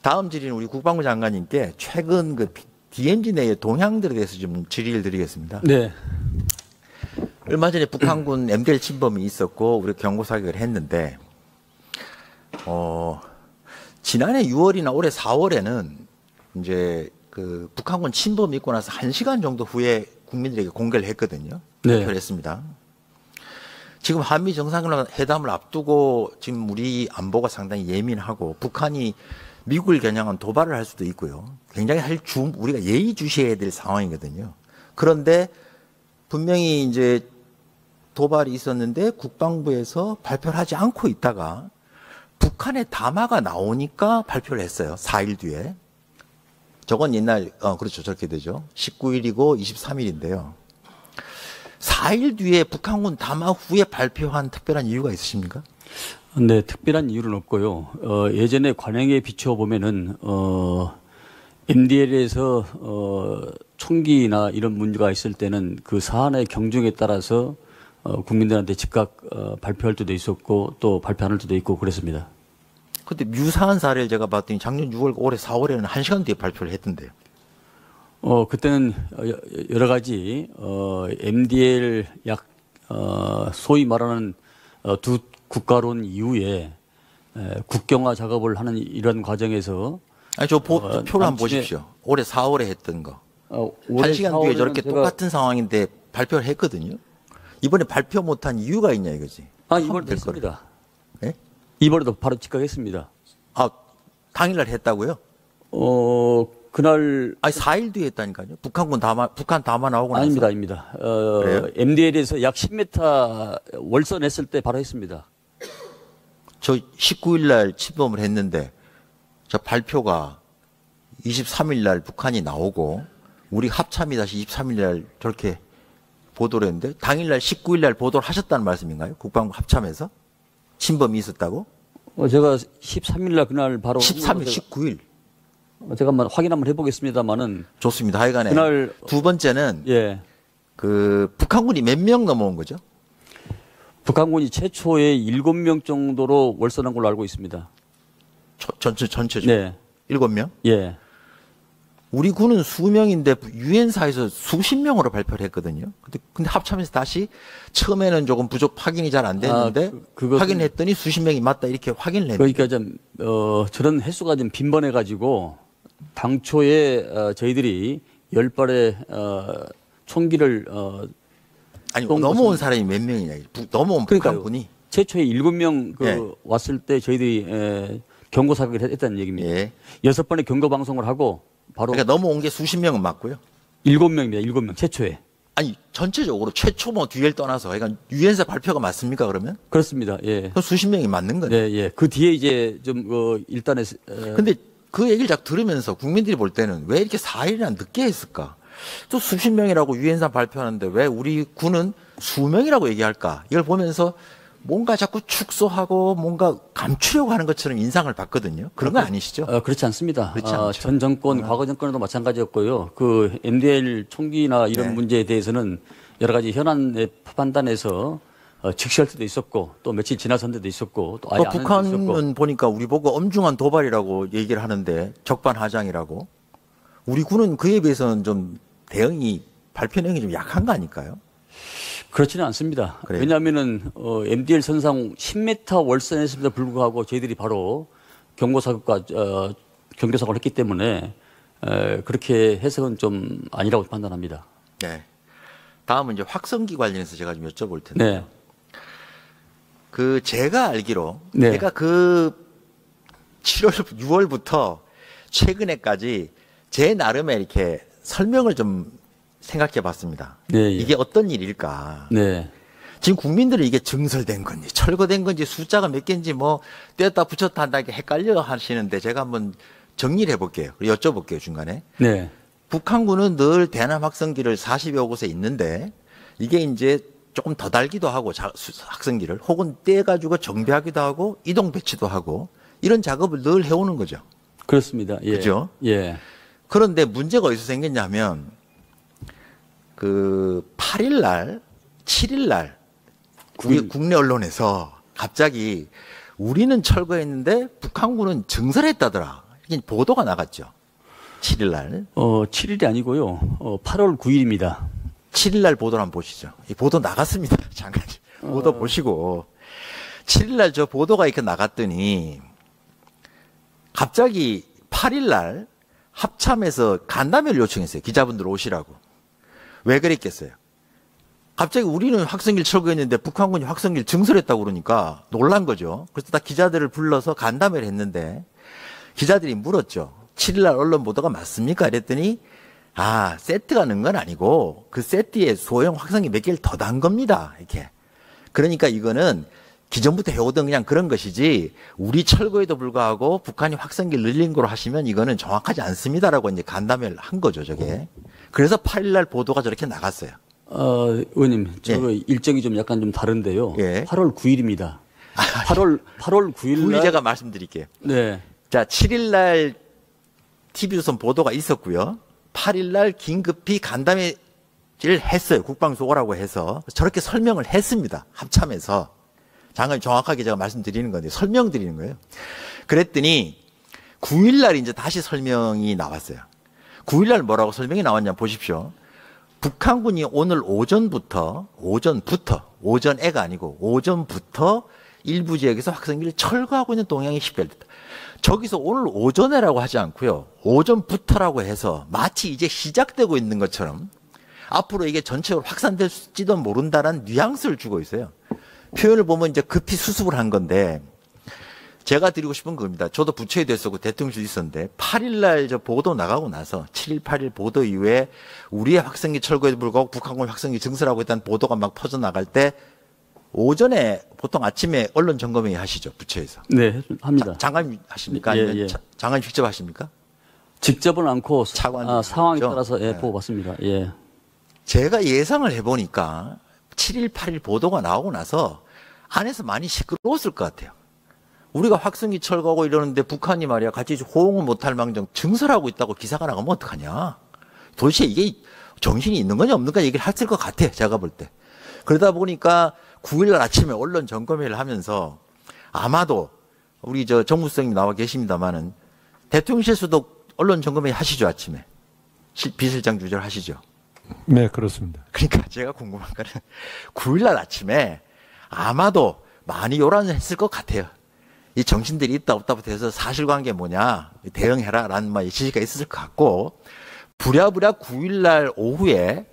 다음 질의는 우리 국방부 장관님께 최근 그 DMZ 내의 동향들에 대해서 좀 질의를 드리겠습니다. 네. 얼마 전에 북한군 MDL 침범이 있었고 우리 경고 사격을 했는데 지난해 6월이나 올해 4월에는 이제 그 북한군 침범이 있고 나서 1시간 정도 후에 국민들에게 공개를 했거든요. 네. 발표를 했습니다. 지금 한미 정상회담을 앞두고 지금 우리 안보가 상당히 예민하고 북한이 미국을 겨냥한 도발을 할 수도 있고요. 굉장히 우리가 예의주시해야 될 상황이거든요. 그런데 분명히 이제 도발이 있었는데 국방부에서 발표를 하지 않고 있다가 북한의 담화가 나오니까 발표를 했어요. 4일 뒤에. 저건 옛날, 그렇죠. 저렇게 되죠. 19일이고 23일인데요. 4일 뒤에 북한군 담화 후에 발표한 특별한 이유가 있으십니까? 네, 특별한 이유는 없고요. 예전에 관행에 비춰보면은, MDL에서, 총기나 이런 문제가 있을 때는 그 사안의 경중에 따라서, 국민들한테 즉각, 발표할 때도 있었고, 또 발표 안 할 때도 있고 그랬습니다. 근데 유사한 사례를 제가 봤더니 작년 6월, 올해 4월에는 1시간 뒤에 발표를 했던데요. 그때는 여러 가지, MDL 소위 말하는, 두 국가론 이후에 국경화 작업을 하는 이런 과정에서 아니 저 표를 한번 보십시오. 올해 4월에 했던 거. 올해 1시간 뒤에 저렇게 제가 똑같은 상황인데 발표를 했거든요. 이번에 발표 못한 이유가 있냐 이거지. 이번에도 했습니다. 네? 이번에도 바로 즉각했습니다. 당일날 했다고요? 그날 아니 4일 뒤에 했다니까요. 북한 담화 나오고 나서. 아닙니다. 그래요? MDL에서 약 10m 월선했을 때 바로 했습니다. 저 19일 날 침범을 했는데 저 발표가 23일 날 북한이 나오고 우리 합참이 다시 23일 날 저렇게 보도를 했는데 당일 날 19일 날 보도를 하셨다는 말씀인가요? 국방부 합참에서 침범이 있었다고? 제가 13일 날 그날 바로 13일, 19일. 제가 한번 확인 한번 해보겠습니다만은 좋습니다. 하여간에 그날 두 번째는 예. 그 북한군이 몇 명 넘어온 거죠? 북한군이 최초에 7명 정도로 월선한 걸로 알고 있습니다. 전체죠? 네. 7명? 예. 우리 군은 수명인데 유엔사에서 수십 명으로 발표를 했거든요. 근데 합참에서 다시 처음에는 조금 확인이 잘 안 됐는데 확인했더니 수십 명이 맞다 이렇게 확인을 했는데. 그러니까 좀 저런 횟수가 좀 빈번해 가지고 당초에 저희들이 10발의 총기를 아니 넘어온 사람이 몇 명이냐. 넘어온 북한군이. 최초에 7명 예. 왔을 때 저희들이 경고 사격을 했다는 얘기입니다. 예. 6번의 경고 방송을 하고 바로 그러니까 넘어온 게 수십 명은 맞고요. 7명입니다. 7명 최초에. 아니 전체적으로 최초 뭐 뒤를 떠나서 그러니까 유엔사 발표가 맞습니까 그러면? 그렇습니다. 예. 그럼 수십 명이 맞는 거네. 예, 예. 그 뒤에 이제 좀 일단에 근데 그 얘기를 딱 들으면서 국민들이 볼 때는 왜 이렇게 4일이나 늦게 했을까? 또 수십 명이라고 유엔사 발표하는데 왜 우리 군은 수명이라고 얘기할까? 이걸 보면서 뭔가 자꾸 축소하고 뭔가 감추려고 하는 것처럼 인상을 받거든요. 그런 거 아니시죠? 그렇지 않습니다. 그렇지 않죠. 전 정권, 과거 정권에도 마찬가지였고요. 그 MDL 총기나 이런 네. 문제에 대해서는 여러 가지 현안의 판단에서 즉시할 때도 있었고 또 며칠 지나선 데도 있었고 또 아예 안 한 데도 있었고. 북한은 보니까 우리 보고 엄중한 도발이라고 얘기를 하는데 적반하장이라고. 우리 군은 그에 비해서는 좀 발표 내용이 좀 약한 거 아닐까요? 그렇지는 않습니다. 그래요? 왜냐하면은 MDL 선상 10m 월선했음에도 불구하고 저희들이 바로 경고사격과 경계사격을 했기 때문에 그렇게 해석은 좀 아니라고 판단합니다. 네. 다음은 이제 확성기 관련해서 제가 좀 여쭤볼 텐데. 네. 그 제가 알기로 네. 제가 그 6월부터 최근에까지 제 나름의 이렇게 설명을 좀 생각해 봤습니다. 네, 예. 이게 어떤 일일까? 네. 지금 국민들은 이게 증설된 건지 철거된 건지 숫자가 몇 개인지 뭐 떼었다 붙였다 한다 이렇게 헷갈려 하시는데 제가 한번 정리를 해볼게요. 여쭤볼게요 중간에. 네. 북한군은 늘 대남 확성기를 40여 곳에 있는데 이게 이제 조금 더 달기도 하고 확성기를 혹은 떼가지고 정비하기도 하고 이동 배치도 하고 이런 작업을 늘 해오는 거죠. 그렇습니다. 예. 그죠? 예. 그런데 문제가 어디서 생겼냐면 그 8일 날, 7일 날 국내 언론에서 갑자기 우리는 철거했는데 북한군은 증설했다더라. 이게 보도가 나갔죠. 7일 날. 7일이 아니고요. 8월 9일입니다. 7일 날 보도를 한번 보시죠. 이 보도 나갔습니다. 잠깐 보도 보시고 7일 날 저 보도가 이렇게 나갔더니 갑자기 8일 날 합참에서 간담회를 요청했어요. 기자분들 오시라고. 왜 그랬겠어요? 갑자기 우리는 확성기를 철거했는데 북한군이 확성기를 증설했다고 그러니까 놀란 거죠. 그래서 다 기자들을 불러서 간담회를 했는데 기자들이 물었죠. 7일 날 언론 보도가 맞습니까? 이랬더니 세트가 는 건 아니고 그 세트에 소형 확성기 몇 개를 더 단 겁니다. 이렇게. 그러니까 이거는 기존부터 해오던 그냥 그런 것이지 우리 철거에도 불구하고 북한이 확성기를 늘린 거로 하시면 이거는 정확하지 않습니다라고 이제 간담회를 한 거죠, 저게. 그래서 8일 날 보도가 저렇게 나갔어요. 의원님, 저 일정이 좀 약간 좀 다른데요. 8월 9일입니다. 8월 9일 날. 9일 제가 말씀드릴게요. 네. 자, 7일 날 TV조선 보도가 있었고요. 8일 날 긴급히 간담회를 했어요. 국방소라고 해서. 저렇게 설명을 했습니다. 합참에서. 장관님 정확하게 제가 말씀드리는 건데 설명드리는 거예요. 그랬더니 9일 날 이제 다시 설명이 나왔어요. 9일 날 뭐라고 설명이 나왔냐 보십시오. 북한군이 오늘 오전에가 아니고 오전부터 일부 지역에서 확성기를 철거하고 있는 동향이 식별됐다. 저기서 오늘 오전에라고 하지 않고요. 오전부터라고 해서 마치 이제 시작되고 있는 것처럼 앞으로 이게 전체적으로 확산될지도 모른다는 뉘앙스를 주고 있어요. 표현을 보면 이제 급히 수습을 한 건데 제가 드리고 싶은 겁니다. 저도 부처에 됐었고 대통령실에 있었는데 8일 날 저 보도 나가고 나서 7일, 8일 보도 이후에 우리의 확성기 철거에도 불구하고 북한군 확성기 증설하고 있다는 보도가 막 퍼져나갈 때 오전에 보통 아침에 언론 점검회의 하시죠. 부처에서. 네, 합니다. 장관님 하십니까? 아니면 장관님 직접 하십니까? 직접은 않고 상황에 그렇죠? 따라서 보고 봤습니다. 예. 제가 예상을 해보니까 7일, 8일 보도가 나오고 나서 안에서 많이 시끄러웠을 것 같아요. 우리가 확성기 철거하고 이러는데 북한이 말이야 같이 호응을 못할 망정 증설하고 있다고 기사가 나가면 어떡하냐. 도대체 이게 정신이 있는 거냐 없는 거냐 얘기를 했을 것 같아. 제가 볼 때. 그러다 보니까 9일 아침에 언론 점검회를 하면서 아마도 우리 저 정무수석님 나와 계십니다마는 대통령실에서도 언론 점검회 하시죠 아침에. 비실장 주재를 하시죠. 네, 그렇습니다. 그러니까 제가 궁금한 거는 9일 날 아침에 아마도 많이 요란했을 것 같아요. 이 정신들이 있다 없다부터 해서 사실관계 뭐냐 대응해라 라는 지시가 있었을 것 같고 부랴부랴 9일 날 오후에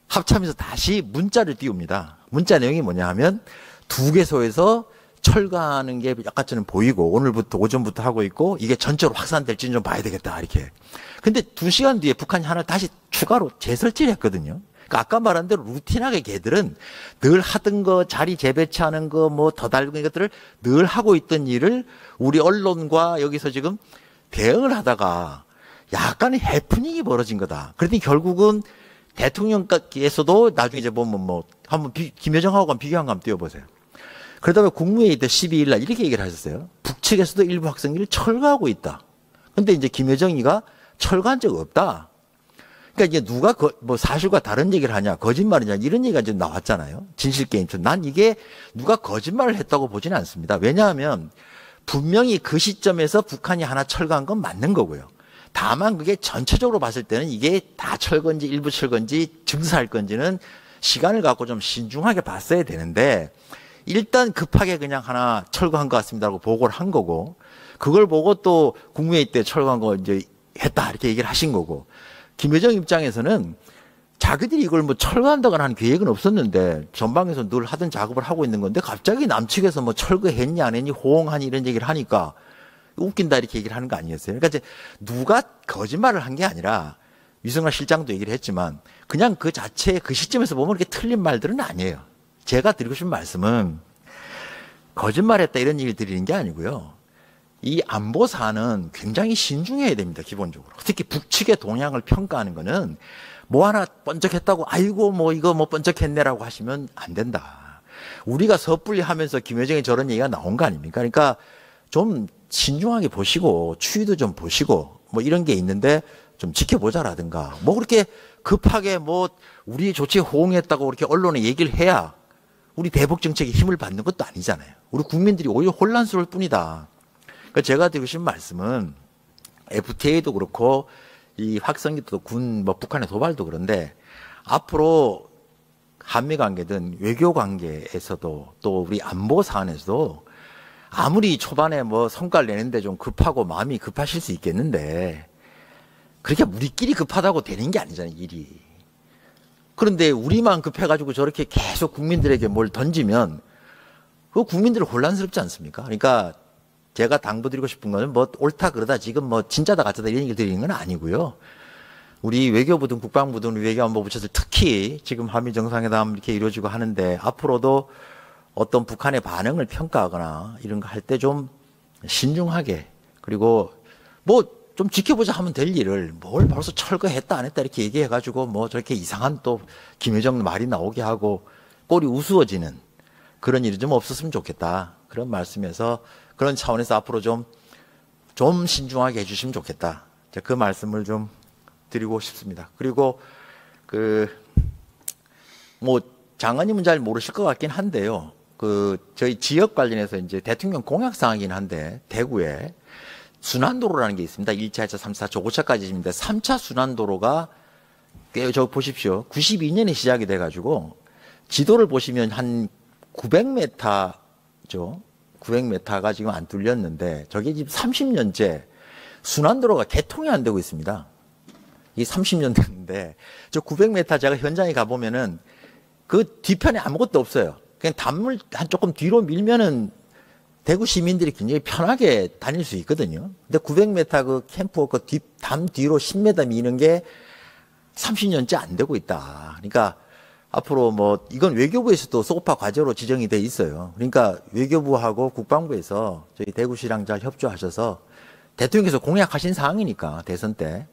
합참에서 다시 문자를 띄웁니다. 문자 내용이 뭐냐 하면 두 개소에서 철거하는 게 약간 저는 보이고 오늘부터 오전부터 하고 있고 이게 전체로 확산될지는 좀 봐야 되겠다 이렇게. 근데 2시간 뒤에 북한이 하나 다시 추가로 재설치를 했거든요. 그러니까 아까 말한 대로 루틴하게 걔들은 늘 하던 거 자리 재배치하는 거 뭐 더 달고 것들을 늘 하고 있던 일을 우리 언론과 여기서 지금 대응을 하다가 약간의 해프닝이 벌어진 거다. 그랬더니 결국은 대통령께서도 나중에 이제 보면 뭐 한번 김여정하고 비교한 거 한번 띄워보세요. 그러다 보니 국무회의 때 12일 날 이렇게 얘기를 하셨어요. 북측에서도 일부 확성기를 철거하고 있다. 근데 이제 김여정이가 철거한 적 없다. 그러니까 이제 누가 뭐 사실과 다른 얘기를 하냐, 거짓말이냐 이런 얘기가 좀 나왔잖아요. 진실 게임처럼. 난 이게 누가 거짓말을 했다고 보지는 않습니다. 왜냐하면 분명히 그 시점에서 북한이 하나 철거한 건 맞는 거고요. 다만 그게 전체적으로 봤을 때는 이게 다 철거인지 일부 철거인지 증사할 건지는 시간을 갖고 좀 신중하게 봤어야 되는데 일단 급하게 그냥 하나 철거한 것 같습니다라고 보고를 한 거고 그걸 보고 또 국무회의 때 철거한 거 이제 했다 이렇게 얘기를 하신 거고 김여정 입장에서는 자기들이 이걸 뭐 철거한다거나 하는 계획은 없었는데 전방에서 늘 하던 작업을 하고 있는 건데 갑자기 남측에서 뭐 철거했냐 안 했니 호응하니 이런 얘기를 하니까 웃긴다 이렇게 얘기를 하는 거 아니었어요. 그러니까 이제 누가 거짓말을 한 게 아니라 유승환 실장도 얘기를 했지만 그냥 그 자체 그 시점에서 보면 이렇게 틀린 말들은 아니에요. 제가 드리고 싶은 말씀은 거짓말했다 이런 얘기를 드리는 게 아니고요. 이 안보 사안은 굉장히 신중해야 됩니다. 기본적으로. 특히 북측의 동향을 평가하는 거는 뭐 하나 번쩍했다고 아이고 뭐 이거 뭐 번쩍했네라고 하시면 안 된다. 우리가 섣불리 하면서 김여정이 저런 얘기가 나온 거 아닙니까? 그러니까 좀 신중하게 보시고 추이도 좀 보시고 뭐 이런 게 있는데 좀 지켜보자라든가 뭐 그렇게 급하게 뭐 우리 조치에 호응했다고 그렇게 언론에 얘기를 해야 우리 대북 정책에 힘을 받는 것도 아니잖아요. 우리 국민들이 오히려 혼란스러울 뿐이다. 그러니까 제가 드리고 싶은 말씀은 FTA도 그렇고 이 확성기도 뭐 북한의 도발도 그런데 앞으로 한미 관계든 외교 관계에서도 또 우리 안보 사안에서도 아무리 초반에 뭐 성과를 내는데 좀 급하고 마음이 급하실 수 있겠는데 그렇게 우리끼리 급하다고 되는 게 아니잖아요, 일이. 그런데 우리만 급해가지고 저렇게 계속 국민들에게 뭘 던지면 그 국민들 혼란스럽지 않습니까? 그러니까 제가 당부드리고 싶은 거는 뭐 옳다 그러다 지금 뭐 진짜다 가짜다 이런 얘기를 드리는 건 아니고요. 우리 외교부든 국방부든 우리 외교안보 부처들 특히 지금 한미 정상회담 이렇게 이루어지고 하는데 앞으로도 어떤 북한의 반응을 평가하거나 이런 거 할 때 좀 신중하게 그리고 뭐 좀 지켜보자 하면 될 일을 뭘 벌써 철거했다 안 했다 이렇게 얘기해가지고 뭐 저렇게 이상한 또 김여정 말이 나오게 하고 꼴이 우스워지는 그런 일이 좀 없었으면 좋겠다. 그런 말씀에서 그런 차원에서 앞으로 좀 신중하게 해주시면 좋겠다. 그 말씀을 좀 드리고 싶습니다. 그리고 뭐 장관님은 잘 모르실 것 같긴 한데요. 저희 지역 관련해서 이제 대통령 공약 사항이긴 한데 대구에 순환도로라는 게 있습니다. 1차, 2차, 3차, 4차, 5차까지 있는데 3차 순환도로가 저 보십시오. 92년에 시작이 돼가지고 지도를 보시면 한 900m죠. 900m가 지금 안 뚫렸는데 저게 지금 30년째 순환도로가 개통이 안 되고 있습니다. 이 30년 됐는데 저 900m 제가 현장에 가보면은 그 뒤편에 아무것도 없어요. 그냥 담을 한 조금 뒤로 밀면은 대구 시민들이 굉장히 편하게 다닐 수 있거든요. 근데 900m 그 캠프워크 담 뒤로 10m 미는 게 30년째 안 되고 있다. 그러니까 앞으로 뭐 이건 외교부에서도 소파 과제로 지정이 돼 있어요. 그러니까 외교부하고 국방부에서 저희 대구시랑 잘 협조하셔서 대통령께서 공약하신 사항이니까 대선 때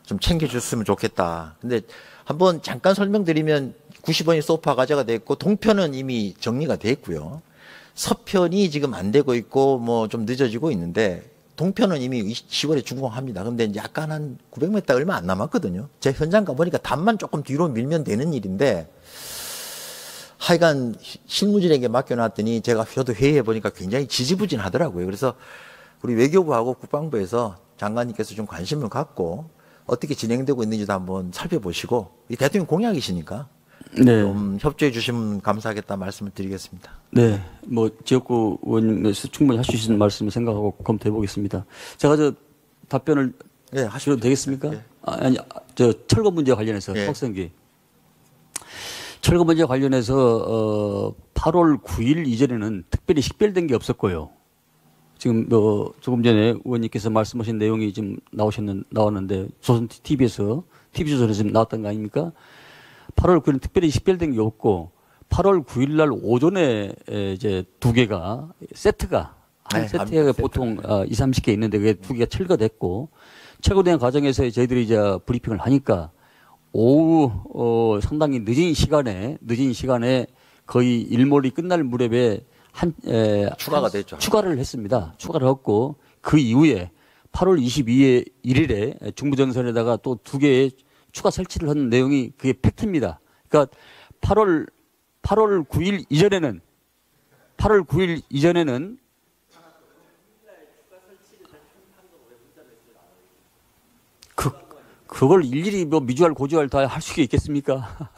좀 챙겨줬으면 좋겠다. 근데 한번 잠깐 설명드리면 90원이 소파 과제가 돼 있고 동편은 이미 정리가 돼 있고요. 서편이 지금 안 되고 있고 뭐 좀 늦어지고 있는데 동편은 이미 10월에 준공합니다. 근데 이제 약간 한 900m 얼마 안 남았거든요. 제 현장 가보니까 담만 조금 뒤로 밀면 되는 일인데 하여간 실무진에게 맡겨놨더니 저도 회의해 보니까 굉장히 지지부진하더라고요. 그래서 우리 외교부하고 국방부에서 장관님께서 좀 관심을 갖고 어떻게 진행되고 있는지도 한번 살펴보시고 이 대통령 공약이시니까 네. 좀 협조해 주시면 감사하겠다 말씀을 드리겠습니다. 네, 뭐 지역구 의원님께서 충분히 할 수 있는 말씀을 생각하고 검토해 보겠습니다. 제가 저 답변을 하셔도 되겠습니까? 네. 아니, 저 철거 문제 관련해서 네. 확성기 철거 문제 관련해서 8월 9일 이전에는 특별히 식별된 게 없었고요. 지금 조금 전에 의원님께서 말씀하신 내용이 지금 나왔는데 조선 TV에서 TV조선에서 지금 나왔던 거 아닙니까? 8월 9일 특별히 식별된 게 없고 8월 9일 날 오전에 이제 두 개가 세트가 한 세트가 보통 20, 30개 있는데 그게 두 개가 철거됐고 철거된 과정에서 저희들이 이제 브리핑을 하니까 오후 상당히 늦은 시간에 거의 일몰이 끝날 무렵에 추가가 됐죠. 추가를 했습니다. 추가를 했고 그 이후에 8월 22일에 중부전선에다가 또 두 개의 추가 설치를 한 내용이 그게 팩트입니다. 그러니까 8월 9일 이전에는 그걸 일일이 뭐 미주알 고주알 다 할 수 있겠습니까?